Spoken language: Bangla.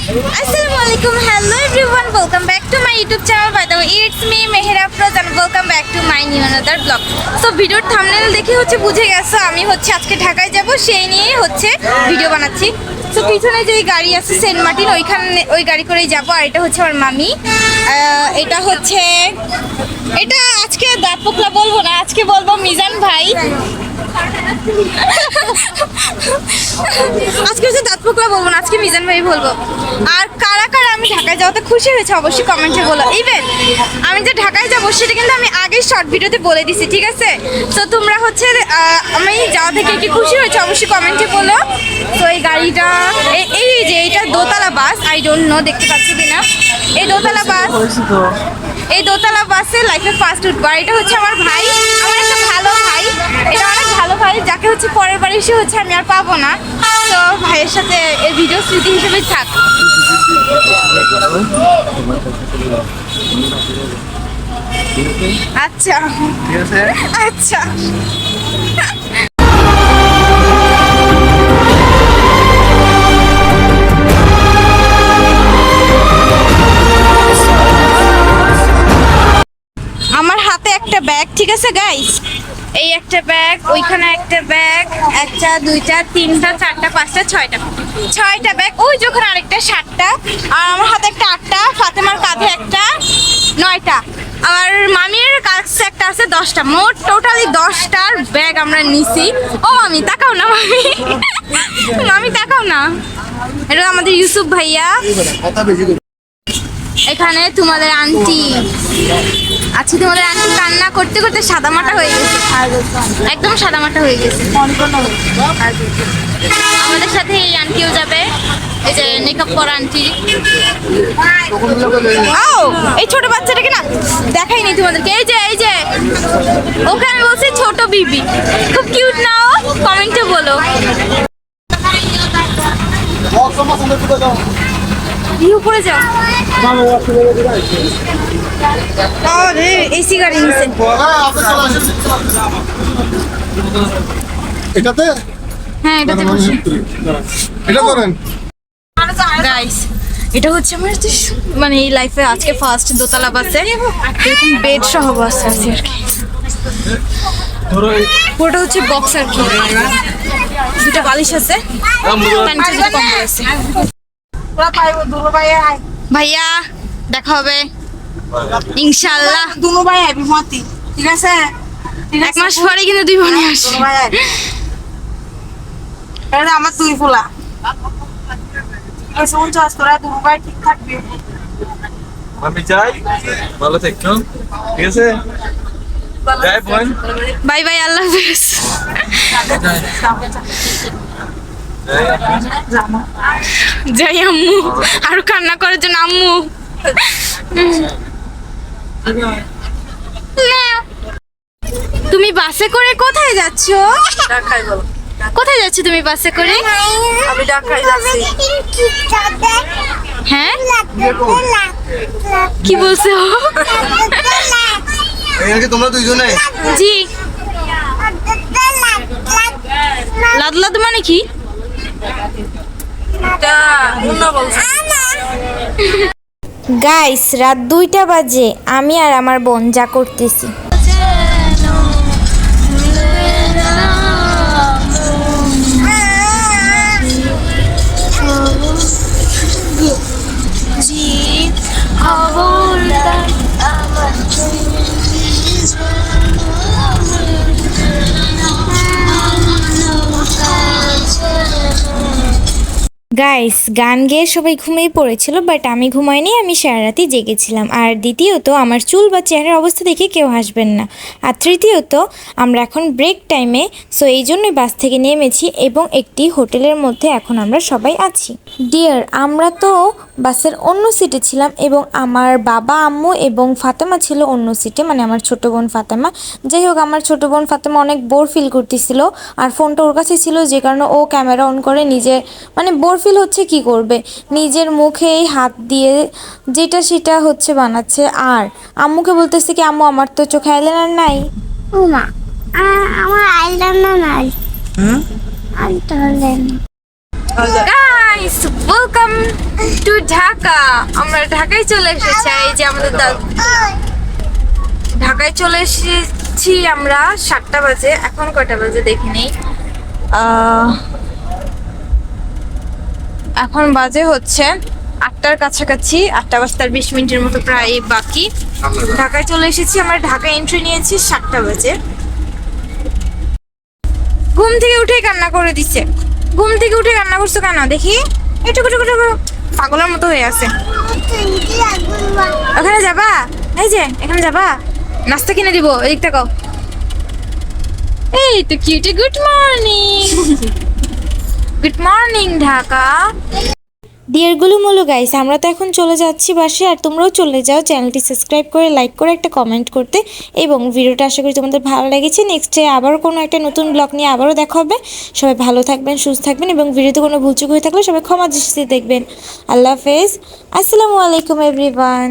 Assalamu alaikum, hello everyone, welcome back to my YouTube channel. By the way, it's me Mehra Afroz and welcome back to my new another vlog. So ভিডিওর থাম্বনেল দেখে বুঝে গেছো আমি আজকে ঢাকায় যাব, সেই নিয়ে ভিডিও বানাচ্ছি। তো পিছনে যে গাড়ি আছে সেন্ট মার্টিন, ওই গাড়ি করেই যাব। আর এটা হচ্ছে আমার মামি, এটা আজকে দাঁত পোকলা বলবো না, আজকে বলবো মিজান ভাই। আজকে হচ্ছে দাঁত পোকলা বলবো না, আজকে মিজান ভাই বলবো। আর কারা কারা আমি ঢাকায় যাওয়াতে খুশি হয়েছে অবশ্যই কমেন্টে বলো। ইভেন আমি যে ঢাকায় যাবো সেটা কিন্তু আমি আগেই শর্ট ভিডিওতে বলে দিছি, ঠিক আছে? তো তোমরা আমি যাওয়া থেকে কি খুশি হয়েছে অবশ্যই কমেন্টে বলো। তো এই গাড়িটা এইটা দোতলা বাস, আই ডোন্ট নো দেখতে পাচ্ছি কিনা। এই দোতলা বাসে লাইফে ফার্স্ট উঠবো। আর এটা হচ্ছে আমার ভাই, আমার একটা ভালো ভাই, এটা অনেক ভালো ভাই, যাকে পরের বার এসে আমি আর পাবো না। তো ভাইয়ের সাথে এই ভিডিও স্মৃতি হিসেবে থাক। আচ্ছা আচ্ছা। আমার হাতে একটা ব্যাগ, ঠিক আছে গাইস? এই একটা ব্যাগ, ওইখানে একটা ব্যাগ, একটা দুইটা তিনটা চারটা পাঁচটা ছয়টা ব্যাগ, ওই যখন আরেকটা 7টা, আর আমার হাতে একটা 8টা, ফাতেমার কাঁধে একটা 9টা, আর মামির কাছে একটা আছে 10টা। মোট টোটালি 10টার ব্যাগ আমরা নিছি। ও মামি তাকাও না, মামি তাকাও না। এটা আমাদের ইউসুফ ভাইয়া, এখানে তোমাদের আন্টি আছে। তোমাদের আন্টি কান্না করতে করতে সাদামাটা হয়ে গেছে, একদম সাদামাটা হয়ে গেছে। আমাদের সাথে এই আন্টিও যাবে, এই যে মেকআপ করা আন্টি। এই ছোট বাচ্চাটাকে না দেখাইনি তোমাদেরকে, এই যে ওকে আমি বলছি ছোট বিবি, খুব কিউট না? কমেন্টে বলো। উপরে যাও, এসি গাড়ি নিচে। এটাতে? হ্যাঁ এটাতে বসে। এটা করেন গাইস, এটা হচ্ছে আমার মানে এই লাইফে আজকে ফার্স্ট দোতলা বাসে, এরকম বেড সহ বাস আছে আর কি। পুরোটা হচ্ছে বক্স আর কি, দুটো বালিশ আছে, ভাইয়া দেখা হবে ইনশাআল্লাহ। দুনো ভাই আইবি মতি, ঠিক আছে? 1 মাস পরে কিন্তু 2 বোনে আসবে। এটা আমার 2 ফুলা এসে উনচাস তোরা দুনো ভাই ঠিক থাকবি। আমি যাই, ভালো থেকো, ঠিক আছে? যাই বোন, বাই বাই, আল্লাহ হাফেজ। যাই আম্মু, আর কান্না করার জন্য আম্মু। তুমি বাসে করে কোথায় যাচ্ছ? ঢাকায় বলো, কোথায় যাচ্ছ তুমি বাসে করে? আমি ঢাকায় যাচ্ছি। হ্যাঁ কি বলছো? এখানে তোমরা দুইজনে? জি। লাদলাদ মানে কি? গাইস, রাত 2টা বাজে, আমি আর আমার বোন যা করতেছি। গাইস, গান গেয়ে সবাই ঘুমিয়ে পড়েছিল, বাট আমি ঘুমাইনি, আমি সারা রাতি জেগেছিলাম। আর দ্বিতীয়ত, আমার চুল বা চেহারার অবস্থা দেখে কেউ হাসবেন না। আর তৃতীয়ত, আমরা এখন ব্রেক টাইমে, সো এই জন্যই বাস থেকে নেমেছি এবং একটি হোটেলের মধ্যে এখন আমরা সবাই আছি। ডিয়ার, আমরা তো বাসের অন্য সিটে ছিলাম এবং আমার বাবা আম্মু এবং ফাতেমা ছিল অন্য সিটে, মানে আমার ছোটো বোন ফাতেমা। যাই হোক, আমার ছোটো বোন ফাতেমা অনেক বোর ফিল করতেছিল, আর ফোনটা ওর কাছে ছিল, যে কারণে ও ক্যামেরা অন করে নিজে, মানে বোর ফিল হচ্ছে কি করবে, নিজের মুখেই হাত দিয়ে যেটা সেটা হচ্ছে বানাচ্ছে। আর আম্মুকে বলতেছে কি, আম্মু আমার তো চোখে আইলাইনার নাই। ও মা, আমার আইলাইনার নাই। আনতে হলেন। Guys, welcome to ঢাকা, আমরা ঢাকায় চলে এসেছি। আর এই যে আমাদের ঢাকায় চলে এসেছি আমরা 7টা বাজে। এখন কয়টা বাজে দেখি নেই, এখন বাজে হচ্ছে 8টার কাছাকাছি, 8টা বাজতে আর 20 মিনিটের মতো প্রায় বাকি। ঢাকায় চলে এসেছি, আমরা ঢাকায় এন্ট্রি নিয়েছি 7টা বাজে। ঘুম থেকে উঠে কান্না করে দিচ্ছে। ঘুম থেকে উঠে কান্না করছো কেন দেখি? এটুকু পাগলের মতো হয়ে আছে। ওখানে যাবা? এই যে এখানে যাবা, নাস্তা কিনে দিব, এদিক তাকাও। এই তো cutie, good morning. Good morning Dhaka. ডিয়ারগুলো মলো গাইস, আমরা তো এখন চলে যাচ্ছি বাসে, আর তোমরাও চলে যাও চ্যানেলটি সাবস্ক্রাইব করে, লাইক করে, একটা কমেন্ট করতে। এবং ভিডিওটা আশা করি তোমাদের ভালো লেগেছে। নেক্সট ডে আবারও কোনো একটা নতুন ব্লগ নিয়ে আবারও দেখা হবে। সবাই ভালো থাকবেন, সুস্থ থাকবেন, এবং ভিডিওতে কোনো ভুলচুক হয়ে থাকলে সবাই ক্ষমা দৃষ্টিতে দেখবেন। আল্লাহ হাফেজ, আসসালামু আলাইকুম এভরিওয়ান।